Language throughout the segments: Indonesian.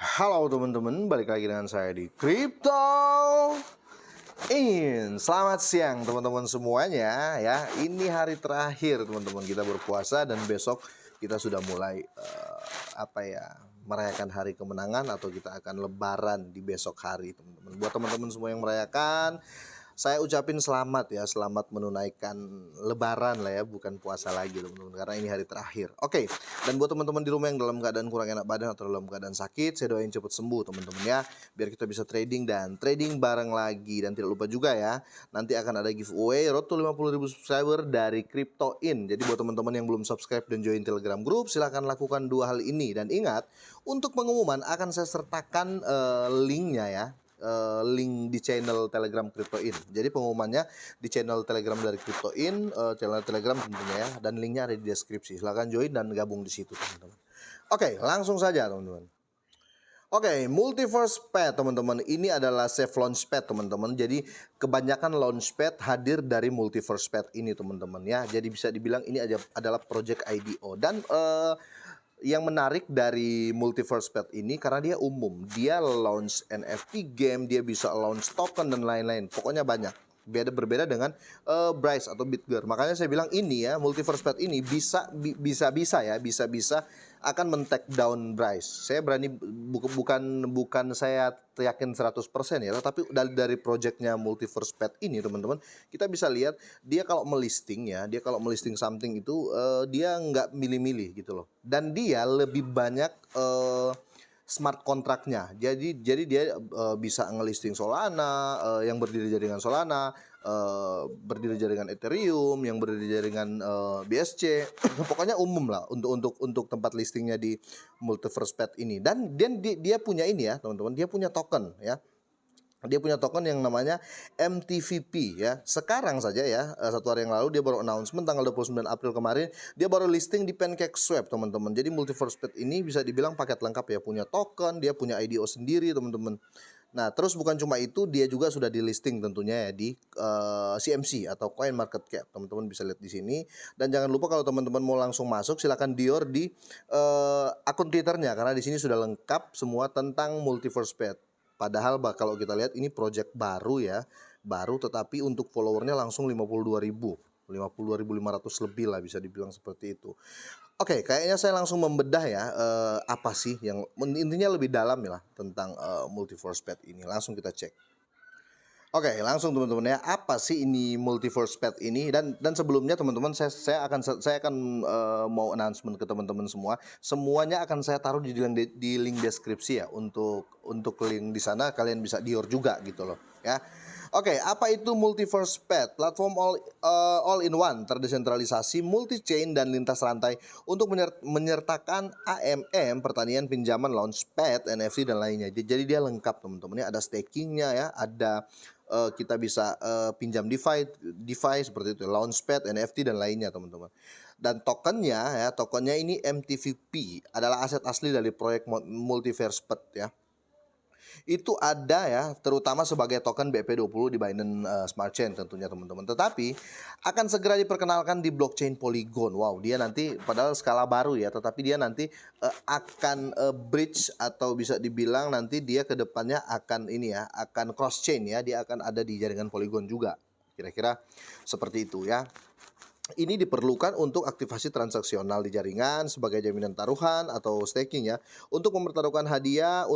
Halo teman-teman, balik lagi dengan saya di Crypto In. Selamat siang teman-teman semuanya ya. Ini hari terakhir teman-teman kita berpuasa dan besok kita sudah mulai merayakan hari kemenangan atau kita akan lebaran di besok hari teman-teman. Buat teman-teman semua yang merayakan, saya ucapin selamat ya, selamat menunaikan lebaran lah ya, bukan puasa lagi teman-teman, karena ini hari terakhir. Oke, dan buat teman-teman di rumah yang dalam keadaan kurang enak badan atau dalam keadaan sakit, saya doain cepat sembuh teman-teman ya, biar kita bisa trading dan trading bareng lagi. Dan tidak lupa juga ya, nanti akan ada giveaway road to 50.000 subscriber dari Crypto In. Jadi buat teman-teman yang belum subscribe dan join Telegram Group, silahkan lakukan dua hal ini. Dan ingat, untuk pengumuman akan saya sertakan linknya ya, link di channel Telegram Crypto In. Jadi pengumumannya di channel Telegram dari Crypto In, channel Telegram tentunya ya, dan linknya ada di deskripsi. Silahkan join dan gabung di situ teman-teman. Oke, langsung saja teman-teman. Oke, Multiverse Pad teman-teman, ini adalah safe launchpad teman-teman. Jadi kebanyakan launchpad hadir dari Multiverse Pad ini teman-teman ya. Jadi bisa dibilang ini adalah project IDO. Dan yang menarik dari Multiverse Pad ini karena dia umum, dia launch NFT game, dia bisa launch token dan lain-lain. Pokoknya banyak. Berbeda dengan Bryce atau Bitger. Makanya saya bilang ini ya, Multiverse Pad ini bisa akan men-take down Bryce. Saya berani bukan saya yakin 100% ya, tapi dari projectnya Multiverse Pad ini teman-teman, kita bisa lihat dia kalau melisting something itu dia nggak milih-milih gitu loh. Dan dia lebih banyak smart kontraknya. Jadi dia bisa ngelisting Solana, yang berdiri jaringan Solana, berdiri jaringan Ethereum, yang berdiri jaringan BSC. Pokoknya umum lah untuk tempat listingnya di Multiverse Pad ini. Dan dia punya ini ya, teman-teman. Dia punya token ya. Dia punya token yang namanya MTVP ya. Sekarang saja ya, satu hari yang lalu dia baru announcement tanggal 29 April kemarin, dia baru listing di PancakeSwap teman-teman. Jadi Multiverse Pad ini bisa dibilang paket lengkap ya, punya token, dia punya IDO sendiri teman-teman. Nah, terus bukan cuma itu, dia juga sudah di listing tentunya ya di CMC atau Coin Market Cap. Teman-teman bisa lihat di sini. Dan jangan lupa kalau teman-teman mau langsung masuk, silakan dior di akun Twitternya karena di sini sudah lengkap semua tentang Multiverse Pad. Padahal kalau kita lihat ini project baru ya, baru tetapi untuk followernya langsung 52.500 lebih lah, bisa dibilang seperti itu. Oke, kayaknya saya langsung membedah ya, apa sih yang intinya lebih dalam ya lah tentang Multiverse Pad ini. Langsung kita cek. Oke, langsung teman-teman ya, apa sih ini Multiverse Pad ini? Dan sebelumnya teman-teman, saya akan mau announcement ke teman-teman semua. Semuanya akan saya taruh di link deskripsi ya, untuk link di sana kalian bisa dior juga gitu loh ya. Oke, apa itu Multiverse Pad? Platform all in one, terdesentralisasi, multi chain dan lintas rantai untuk menyertakan AMM, pertanian, pinjaman, launchpad, NFT dan lainnya. Jadi dia lengkap teman-teman ya, ada stakingnya ya, ada kita bisa pinjam DeFi seperti itu, launchpad, NFT dan lainnya teman-teman. Dan tokennya ini MTVP, adalah aset asli dari proyek Multiverse Pad ya. Itu ada ya, terutama sebagai token BP20 di Binance Smart Chain tentunya teman-teman. Tetapi akan segera diperkenalkan di blockchain Polygon. Wow, dia nanti padahal skala baru ya, tetapi dia nanti akan bridge atau bisa dibilang nanti dia ke depannya akan ini ya, akan cross chain ya, dia akan ada di jaringan Polygon juga. Kira-kira seperti itu ya. Ini diperlukan untuk aktivasi transaksional di jaringan sebagai jaminan taruhan atau staking ya, untuk mempertaruhkan hadiah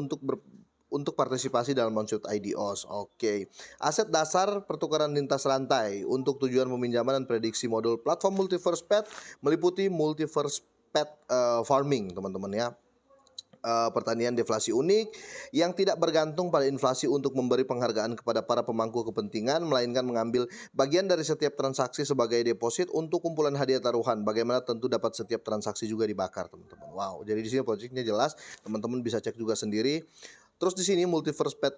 untuk partisipasi dalam launchpad IDOs. Oke. Aset dasar pertukaran lintas rantai untuk tujuan peminjaman dan prediksi modul platform Multiverse Pad meliputi Multiverse Pad farming, teman-teman ya. Pertanian deflasi unik yang tidak bergantung pada inflasi untuk memberi penghargaan kepada para pemangku kepentingan, melainkan mengambil bagian dari setiap transaksi sebagai deposit untuk kumpulan hadiah taruhan. Bagaimana tentu dapat setiap transaksi juga dibakar, teman-teman. Wow, jadi di sini projectnya jelas, teman-teman bisa cek juga sendiri. Terus di sini Multiverse Pad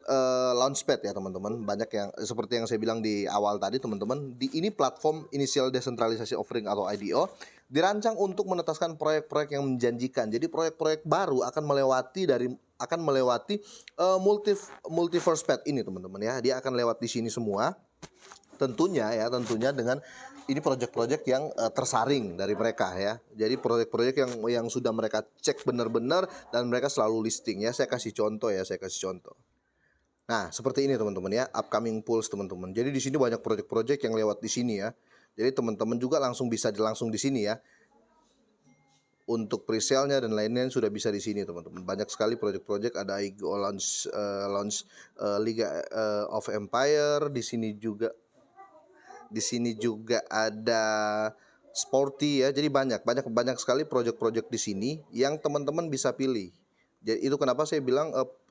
launchpad ya teman-teman. Banyak yang seperti yang saya bilang di awal tadi teman-teman. Ini platform initial decentralization offering atau IDO dirancang untuk menetaskan proyek-proyek yang menjanjikan. Jadi proyek-proyek baru akan melewati Multiverse Pad ini teman-teman ya. Dia akan lewat di sini semua. tentunya dengan ini proyek-proyek yang tersaring dari mereka ya. Jadi proyek-proyek yang sudah mereka cek benar-benar dan mereka selalu listing ya. Saya kasih contoh. Nah, seperti ini teman-teman ya, upcoming pools teman-teman. Jadi di sini banyak proyek-proyek yang lewat di sini ya. Jadi teman-teman juga bisa langsung di sini ya. Untuk presale-nya dan lain-lain sudah bisa di sini teman-teman. Banyak sekali proyek-proyek, ada IGO launch Liga of Empire, di sini juga ada Sporty ya. Jadi banyak sekali proyek-proyek di sini yang teman-teman bisa pilih. Jadi itu kenapa saya bilang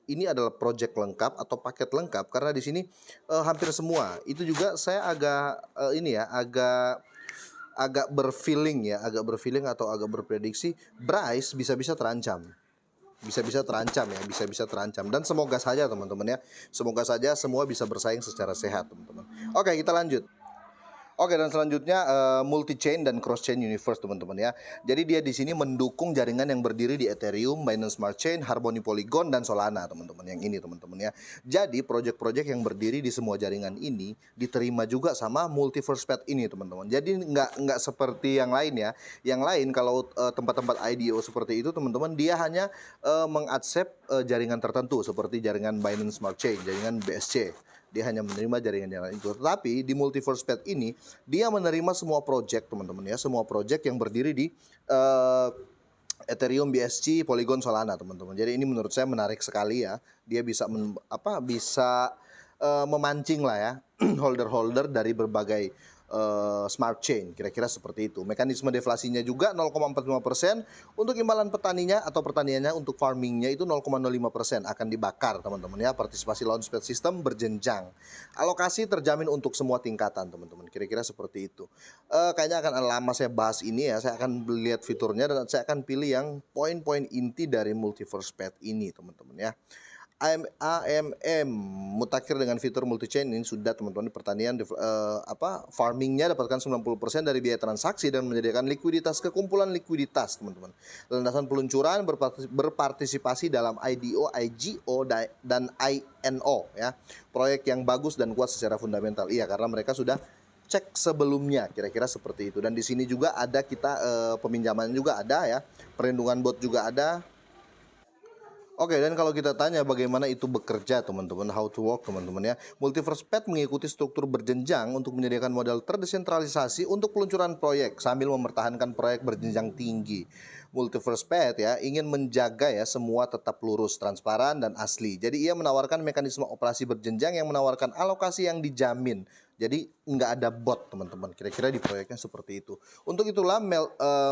ini adalah proyek lengkap atau paket lengkap, karena di sini hampir semua. Itu juga saya agak berfeeling atau agak berprediksi Bryce bisa-bisa terancam. Dan semoga saja teman-teman ya. Semoga saja semua bisa bersaing secara sehat teman-teman. Oke, kita lanjut. Oke, dan selanjutnya multi chain dan cross chain universe teman-teman ya. Jadi dia di sini mendukung jaringan yang berdiri di Ethereum, Binance Smart Chain, Harmony Polygon dan Solana teman-teman. Yang ini teman-teman ya. Jadi proyek-proyek yang berdiri di semua jaringan ini diterima juga sama Multiverse Pet ini teman-teman. Jadi nggak seperti yang lain ya. Yang lain kalau tempat-tempat IDO seperti itu teman-teman, dia hanya mengaccept jaringan tertentu seperti jaringan Binance Smart Chain, jaringan BSC. Dia hanya menerima jaringan itu. Tetapi di Multiverse Pet ini dia menerima semua project teman-teman ya, semua project yang berdiri di Ethereum, BSC, Polygon, Solana teman-teman. Jadi ini menurut saya menarik sekali ya. Dia bisa memancing lah ya holder-holder dari berbagai smart chain, kira-kira seperti itu. Mekanisme deflasinya juga 0,45%, untuk imbalan petaninya atau pertaniannya untuk farmingnya itu 0,05% akan dibakar teman-teman ya. Partisipasi launchpad system berjenjang, alokasi terjamin untuk semua tingkatan teman-teman, kira-kira seperti itu. Kayaknya akan lama saya bahas ini ya. Saya akan lihat fiturnya dan saya akan pilih yang poin-poin inti dari Multiverse Pet ini teman-teman ya. AMM mutakhir dengan fitur multi chain ini sudah teman-teman. Pertanian farmingnya dapatkan 90% dari biaya transaksi dan menyediakan likuiditas, kekumpulan likuiditas teman-teman. Landasan peluncuran berpartisipasi dalam IDO, IGO dan INO ya. Proyek yang bagus dan kuat secara fundamental. Iya, karena mereka sudah cek sebelumnya, kira-kira seperti itu. Dan di sini juga ada kita peminjaman juga ada ya, perlindungan bot juga ada. Oke, dan kalau kita tanya bagaimana itu bekerja teman-teman, how to work teman-teman ya. Multiverse Pet mengikuti struktur berjenjang untuk menyediakan modal terdesentralisasi untuk peluncuran proyek sambil mempertahankan proyek berjenjang tinggi. Multiverse Pet ya ingin menjaga ya semua tetap lurus, transparan dan asli. Jadi ia menawarkan mekanisme operasi berjenjang yang menawarkan alokasi yang dijamin. Jadi nggak ada bot teman-teman, kira-kira di proyeknya seperti itu. Untuk itulah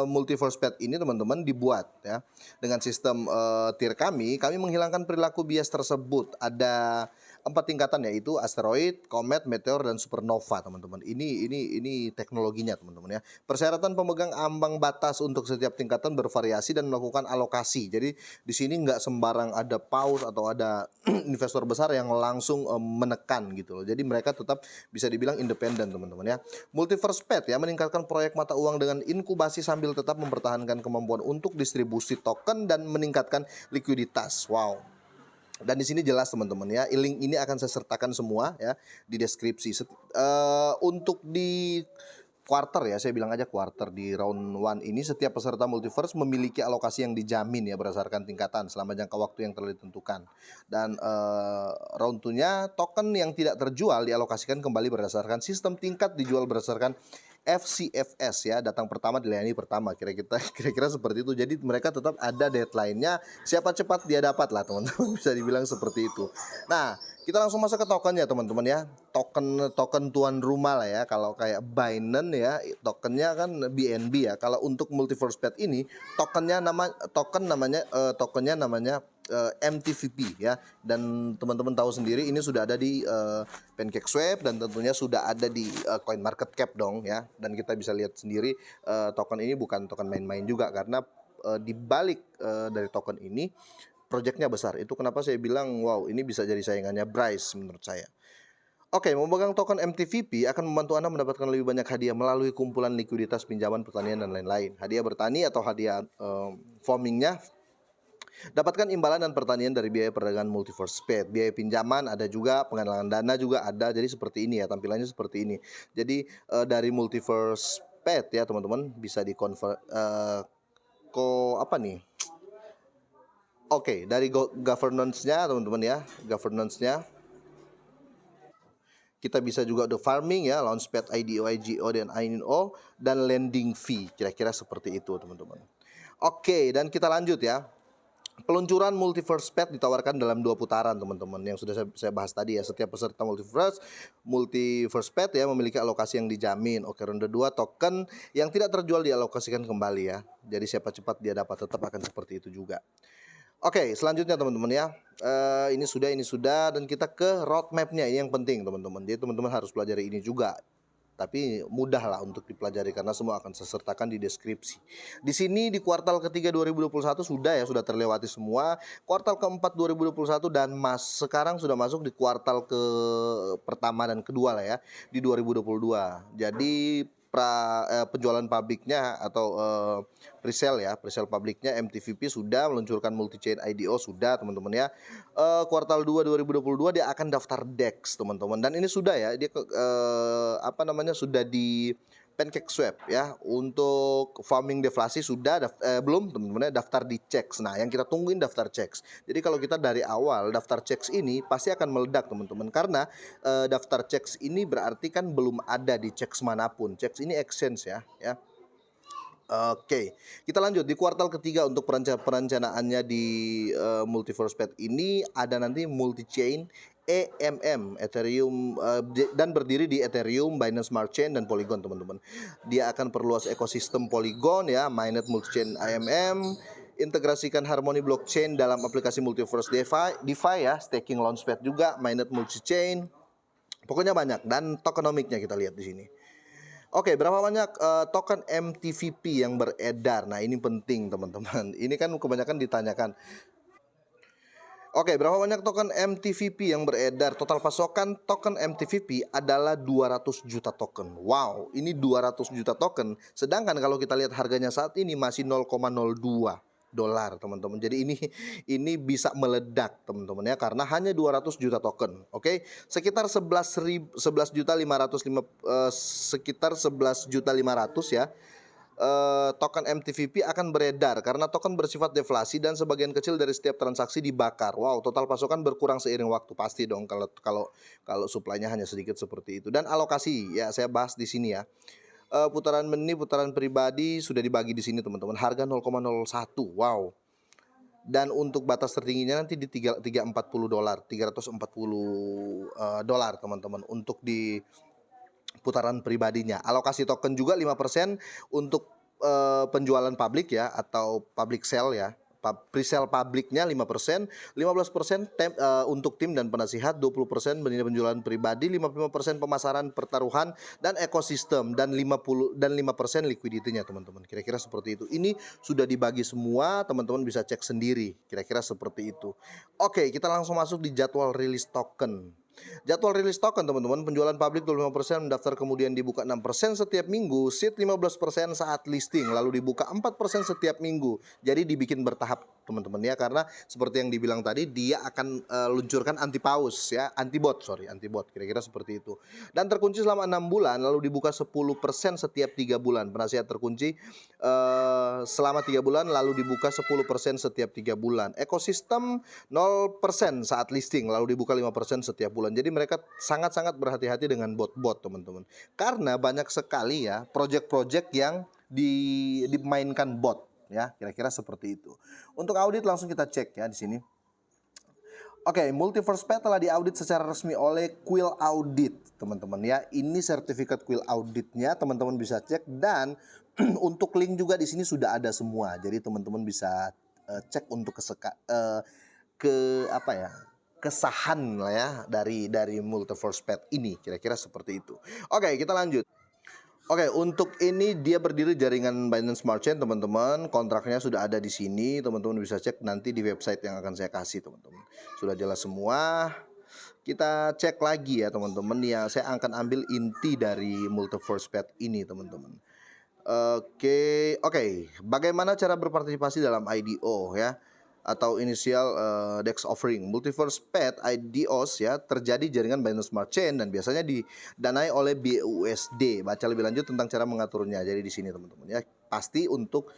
Multiverse Pet ini teman-teman dibuat ya dengan sistem tier kami menghilangkan perilaku bias tersebut. Ada 4 tingkatan, yaitu asteroid, komet, meteor dan supernova teman-teman. Ini teknologinya teman-teman ya. Persyaratan pemegang ambang batas untuk setiap tingkatan bervariasi dan melakukan alokasi. Jadi di sini nggak sembarang ada pause atau ada investor besar yang langsung menekan gitu loh. Jadi mereka tetap bisa dibilang independen teman-teman ya. Multiverse Pet ya meningkatkan proyek mata uang dengan inkubasi sambil tetap mempertahankan kemampuan untuk distribusi token dan meningkatkan likuiditas. Wow. Dan di sini jelas teman-teman ya, link ini akan saya sertakan semua ya di deskripsi. Untuk di quarter ya, saya bilang aja quarter, di round 1 ini setiap peserta Multiverse memiliki alokasi yang dijamin ya berdasarkan tingkatan selama jangka waktu yang telah ditentukan. Dan round 2-nya token yang tidak terjual dialokasikan kembali berdasarkan sistem tingkat, dijual berdasarkan FCFS ya, datang pertama dilayani pertama, kira-kira seperti itu. Jadi mereka tetap ada deadline-nya, siapa cepat dia dapat lah teman-teman, bisa dibilang seperti itu. Nah, kita langsung masuk ke tokennya teman-teman ya. Token tuan rumah lah ya. Kalau kayak Binance ya, tokennya kan BNB ya. Kalau untuk Multiverse Pet ini tokennya namanya MTVP ya. Dan teman-teman tahu sendiri ini sudah ada di PancakeSwap dan tentunya sudah ada di CoinMarketCap dong ya. Dan kita bisa lihat sendiri token ini bukan token main-main juga, karena di balik dari token ini proyeknya besar. Itu kenapa saya bilang wow, ini bisa jadi saingannya Bryce menurut saya. Oke, memegang token MTVP akan membantu Anda mendapatkan lebih banyak hadiah melalui kumpulan likuiditas, pinjaman, pertanian dan lain-lain. Hadiah bertani atau hadiah farmingnya Dapatkan imbalan dan pertanian dari biaya perdagangan Multiverse Pet. Biaya pinjaman ada juga, penggalangan dana juga ada. Jadi seperti ini ya, tampilannya seperti ini. Jadi dari Multiverse Pet ya teman-teman bisa dikonvert apa nih? Oke, dari governance-nya teman-teman ya, governance-nya kita bisa juga the farming ya, Launchpad IDO, IGO dan INO dan lending fee. Kira-kira seperti itu teman-teman. Oke, dan kita lanjut ya. Peluncuran Multiverse Pet ditawarkan dalam 2 putaran teman-teman yang sudah saya bahas tadi ya. Setiap peserta Multiverse Pet ya memiliki alokasi yang dijamin. Oke, ronde 2 token yang tidak terjual dialokasikan kembali ya. Jadi siapa cepat dia dapat, tetap akan seperti itu juga. Oke, selanjutnya teman-teman ya. Ini sudah dan kita ke roadmap-nya. Ini yang penting teman-teman. Jadi teman-teman harus pelajari ini juga. Tapi mudah lah untuk dipelajari karena semua akan saya sertakan di deskripsi. Di sini di kuartal ketiga 2021 sudah terlewati semua. Kuartal keempat 2021 dan sekarang sudah masuk di kuartal ke pertama dan kedua lah ya di 2022. Jadi penjualan publiknya atau presale publiknya MTVP sudah meluncurkan multi chain IDO sudah teman-teman ya. Kuartal 2 2022 dia akan daftar DEX teman-teman dan ini sudah ya dia sudah di Pancake Swap ya. Untuk farming deflasi sudah belum teman-teman ya, daftar di CEX. Nah, yang kita tungguin daftar CEX. Jadi kalau kita dari awal daftar CEX ini pasti akan meledak teman-teman karena daftar CEX ini berarti kan belum ada di CEX manapun. CEX ini exchange ya. Oke, kita lanjut di kuartal ketiga untuk perencanaannya di Multiverse Pet ini ada nanti multi chain EMM Ethereum dan berdiri di Ethereum, Binance Smart Chain dan Polygon teman-teman. Dia akan perluas ekosistem Polygon ya, mainnet multi chain EMM, integrasikan harmoni blockchain dalam aplikasi Multiverse DeFi ya, staking launchpad juga, mainnet multi chain. Pokoknya banyak dan tokenomicsnya kita lihat di sini. Oke, berapa banyak token MTVP yang beredar? Nah, ini penting teman-teman. Ini kan kebanyakan ditanyakan. Oke, berapa banyak token MTVP yang beredar? Total pasokan token MTVP adalah 200 juta token. Wow, ini 200 juta token. Sedangkan kalau kita lihat harganya saat ini masih 0,02 dolar teman-teman. Jadi ini bisa meledak teman-teman ya karena hanya 200 juta token. Oke, sekitar 11 juta 505 sekitar 11 juta 500 ya. Token MTVP akan beredar karena token bersifat deflasi dan sebagian kecil dari setiap transaksi dibakar. Wow, total pasokan berkurang seiring waktu pasti dong kalau supply-nya hanya sedikit seperti itu. Dan alokasi ya saya bahas di sini ya. Putaran pribadi sudah dibagi di sini teman-teman. Harga 0,01. Wow. Dan untuk batas tertingginya nanti di 340 dolar, 340 dolar teman-teman untuk di putaran pribadinya. Alokasi token juga 5% untuk penjualan publik ya atau public sale ya. Presale publiknya 5%, 15% untuk tim dan penasihat, 20% penjualan pribadi, 55% pemasaran pertaruhan dan ekosistem dan 5% liquidity-nya teman-teman. Kira-kira seperti itu. Ini sudah dibagi semua, teman-teman bisa cek sendiri. Kira-kira seperti itu. Oke, kita langsung masuk di jadwal rilis token. Jadwal rilis token teman-teman, penjualan publik 25%, mendaftar kemudian dibuka 6% setiap minggu, seed 15% saat listing, lalu dibuka 4% setiap minggu. Jadi dibikin bertahap teman-teman ya karena seperti yang dibilang tadi dia akan luncurkan anti bot kira-kira seperti itu. Dan terkunci selama 6 bulan lalu dibuka 10% setiap 3 bulan. Penasihat terkunci selama 3 bulan lalu dibuka 10% setiap 3 bulan. Ekosistem 0% saat listing lalu dibuka 5% setiap bulan. Jadi mereka sangat-sangat berhati-hati dengan bot-bot teman-teman. Karena banyak sekali ya project-project yang dimainkan bot ya, kira-kira seperti itu. Untuk audit langsung kita cek ya di sini. Oke, Multiverse Pet telah diaudit secara resmi oleh Quill Audit, teman-teman ya. Ini sertifikat Quill Auditnya, teman-teman bisa cek dan untuk link juga di sini sudah ada semua. Jadi teman-teman bisa cek untuk kesahan lah ya dari Multiverse Pet ini, kira-kira seperti itu. Oke, kita lanjut. Oke, untuk ini dia berdiri jaringan Binance Smart Chain teman-teman. Kontraknya sudah ada di sini, teman-teman bisa cek nanti di website yang akan saya kasih teman-teman. Sudah jelas semua. Kita cek lagi ya teman-teman ya. Saya akan ambil inti dari Multiverse Pet ini teman-teman. Oke. Bagaimana cara berpartisipasi dalam IDO ya? atau inisial DEX offering. Multiverse Pet IDOs ya terjadi jaringan Binance Smart Chain dan biasanya didanai oleh BUSD. Baca lebih lanjut tentang cara mengaturnya. Jadi di sini teman-teman ya. Pasti untuk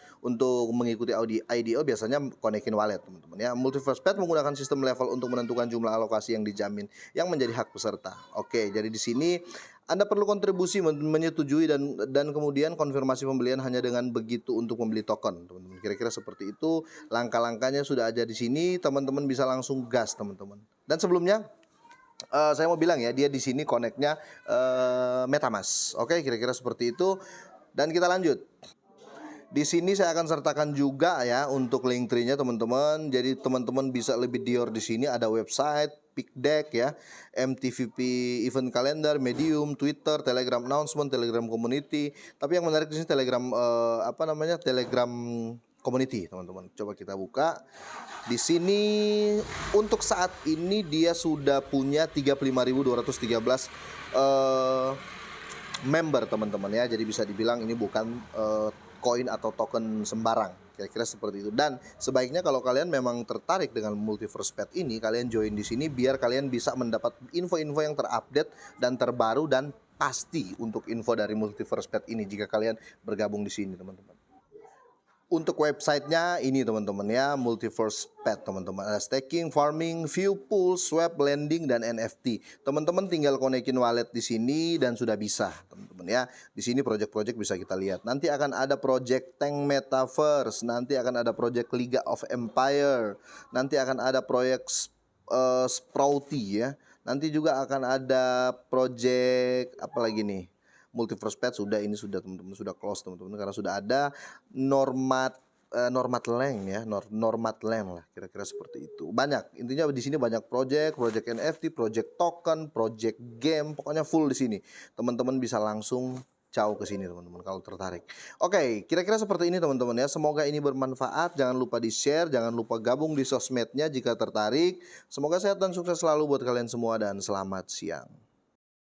mengikuti IDO biasanya konekin wallet teman-teman ya. Multiverse Pet menggunakan sistem level untuk menentukan jumlah alokasi yang dijamin yang menjadi hak peserta. Oke, jadi di sini Anda perlu kontribusi menyetujui dan kemudian konfirmasi pembelian hanya dengan begitu untuk membeli token, teman-teman. Kira-kira seperti itu. Langkah-langkahnya sudah ada di sini, teman-teman bisa langsung gas, teman-teman. Dan sebelumnya saya mau bilang ya, dia di sini connect-nya MetaMask. Oke, kira-kira seperti itu. Dan kita lanjut. Di sini saya akan sertakan juga ya untuk link tree-nya teman-teman. Jadi teman-teman bisa lebih dior di sini ada website, pick deck ya, MTVP event calendar, Medium, Twitter, Telegram announcement, Telegram community. Tapi yang menarik di sini Telegram Telegram community, teman-teman. Coba kita buka. Di sini untuk saat ini dia sudah punya 35.213 member, teman-teman ya. Jadi bisa dibilang ini bukan koin atau token sembarang, kira-kira seperti itu. Dan sebaiknya kalau kalian memang tertarik dengan Multiverse Pet ini, kalian join di sini biar kalian bisa mendapat info-info yang terupdate dan terbaru dan pasti untuk info dari Multiverse Pet ini jika kalian bergabung di sini, teman-teman. Untuk websitenya ini teman-teman ya, Multiverse Pet teman-teman. Ada staking, farming, view pool, swap, lending, dan NFT. Teman-teman tinggal konekin wallet di sini dan sudah bisa teman-teman ya. Di sini project-project bisa kita lihat. Nanti akan ada project Tank Metaverse, nanti akan ada project Liga of Empire, nanti akan ada proyek Sprouty ya. Nanti juga akan ada project apa lagi nih? Multiverse Pet sudah, ini sudah teman-teman, sudah close teman-teman karena sudah ada Normat Land ya, Normat Land lah, kira-kira seperti itu. Banyak, intinya di sini banyak project NFT, project token, project game, pokoknya full di sini. Teman-teman bisa langsung jauh ke sini teman-teman kalau tertarik. Oke, kira-kira seperti ini teman-teman ya. Semoga ini bermanfaat. Jangan lupa di-share, jangan lupa gabung di sosmednya jika tertarik. Semoga sehat dan sukses selalu buat kalian semua dan selamat siang.